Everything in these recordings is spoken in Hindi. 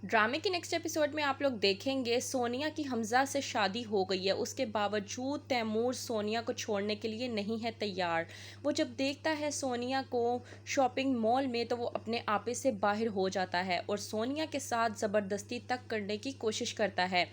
ड्रामे के नेक्स्ट एपिसोड में आप लोग देखेंगे सोनिया की हमज़ा से शादी हो गई है। उसके बावजूद तैमूर सोनिया को छोड़ने के लिए नहीं है तैयार। वो जब देखता है सोनिया को शॉपिंग मॉल में तो वो अपने आपे से बाहर हो जाता है और सोनिया के साथ ज़बरदस्ती तक करने की कोशिश करता है।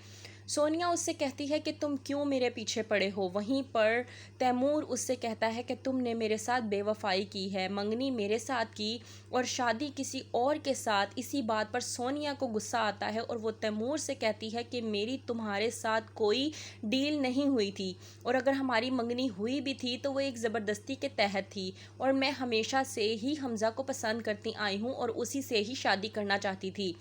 सोनिया उससे कहती है कि तुम क्यों मेरे पीछे पड़े हो। वहीं पर तैमूर उससे कहता है कि तुमने मेरे साथ बेवफाई की है, मंगनी मेरे साथ की और शादी किसी और के साथ। इसी बात पर सोनिया को गुस्सा आता है और वो तैमूर से कहती है कि मेरी तुम्हारे साथ कोई डील नहीं हुई थी और अगर हमारी मंगनी हुई भी थी तो वो एक ज़बरदस्ती के तहत थी और मैं हमेशा से ही हमज़ा को पसंद करती आई हूँ और उसी से ही शादी करना चाहती थी।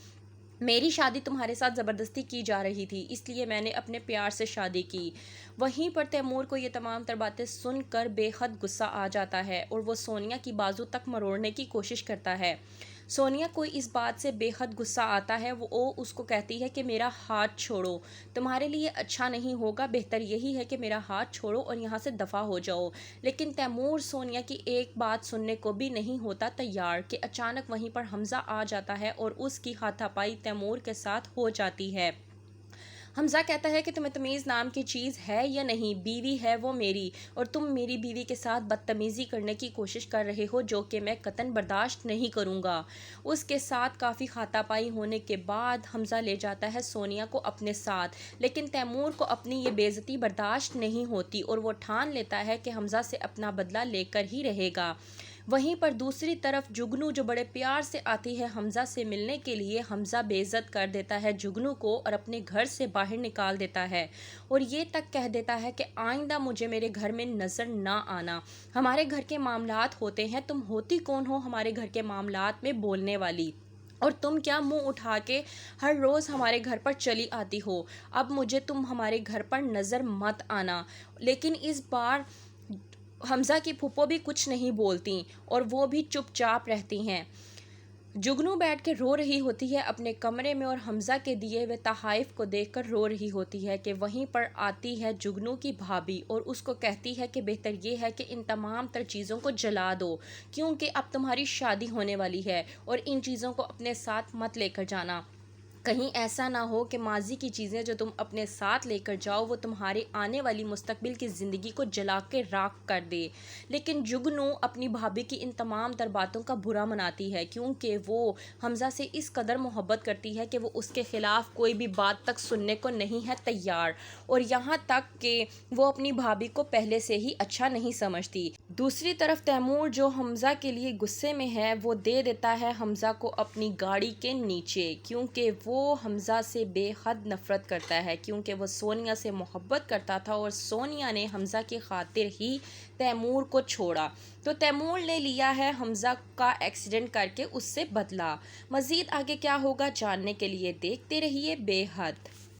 मेरी शादी तुम्हारे साथ ज़बरदस्ती की जा रही थी, इसलिए मैंने अपने प्यार से शादी की। वहीं पर तैमूर को ये तमाम तर बातें सुनकर बेहद गुस्सा आ जाता है और वो सोनिया की बाजू तक मरोड़ने की कोशिश करता है। सोनिया को इस बात से बेहद गुस्सा आता है। वो उसको कहती है कि मेरा हाथ छोड़ो, तुम्हारे लिए अच्छा नहीं होगा, बेहतर यही है कि मेरा हाथ छोड़ो और यहाँ से दफ़ा हो जाओ। लेकिन तैमूर सोनिया की एक बात सुनने को भी नहीं होता तैयार कि अचानक वहीं पर हमज़ा आ जाता है और उसकी हाथापाई तैमूर के साथ हो जाती है। हमज़ा कहता है कि तुम्हें तमीज़ नाम की चीज़ है या नहीं, बीवी है वो मेरी और तुम मेरी बीवी के साथ बदतमीज़ी करने की कोशिश कर रहे हो, जो कि मैं कतन बर्दाश्त नहीं करूँगा। उसके साथ काफ़ी हाथापाई होने के बाद हमज़ा ले जाता है सोनिया को अपने साथ, लेकिन तैमूर को अपनी ये बेइज्जती बर्दाश्त नहीं होती और वो ठान लेता है कि हमज़ा से अपना बदला लेकर ही रहेगा। वहीं पर दूसरी तरफ जुगनू जो बड़े प्यार से आती है हमज़ा से मिलने के लिए, हमज़ा बेइज्जत कर देता है जुगनू को और अपने घर से बाहर निकाल देता है और ये तक कह देता है कि आइंदा मुझे मेरे घर में नज़र ना आना। हमारे घर के मामलात होते हैं, तुम होती कौन हो हमारे घर के मामलात में बोलने वाली, और तुम क्या मुंह उठा के हर रोज़ हमारे घर पर चली आती हो। अब मुझे तुम हमारे घर पर नज़र मत आना। लेकिन इस बार हमज़ा की फूफो भी कुछ नहीं बोलती और वो भी चुपचाप रहती हैं। जुगनू बैठ के रो रही होती है अपने कमरे में और हमज़ा के दिए हुए तहाइफ को देखकर रो रही होती है कि वहीं पर आती है जुगनू की भाभी और उसको कहती है कि बेहतर ये है कि इन तमाम तर चीज़ों को जला दो, क्योंकि अब तुम्हारी शादी होने वाली है और इन चीज़ों को अपने साथ मत लेकर जाना। कहीं ऐसा ना हो कि माजी की चीज़ें जो तुम अपने साथ लेकर जाओ वो तुम्हारे आने वाली मुस्तकबिल की ज़िंदगी को जला के राख कर दे। लेकिन जुगनू अपनी भाभी की इन तमाम तर बातों का बुरा मनाती है, क्योंकि वो हमज़ा से इस कदर मोहब्बत करती है कि वो उसके ख़िलाफ़ कोई भी बात तक सुनने को नहीं है तैयार, और यहाँ तक कि वो अपनी भाभी को पहले से ही अच्छा नहीं समझती। दूसरी तरफ तैमूर जो हमज़ा के लिए गुस्से में है, वो दे देता है हमज़ा को अपनी गाड़ी के नीचे, क्योंकि वो हमज़ा से बेहद नफ़रत करता है, क्योंकि वो सोनिया से मोहब्बत करता था और सोनिया ने हमज़ा की खातिर ही तैमूर को छोड़ा। तो तैमूर ने लिया है हमज़ा का एक्सीडेंट करके उससे बदला। मज़ीद आगे क्या होगा जानने के लिए देखते रहिए बेहद।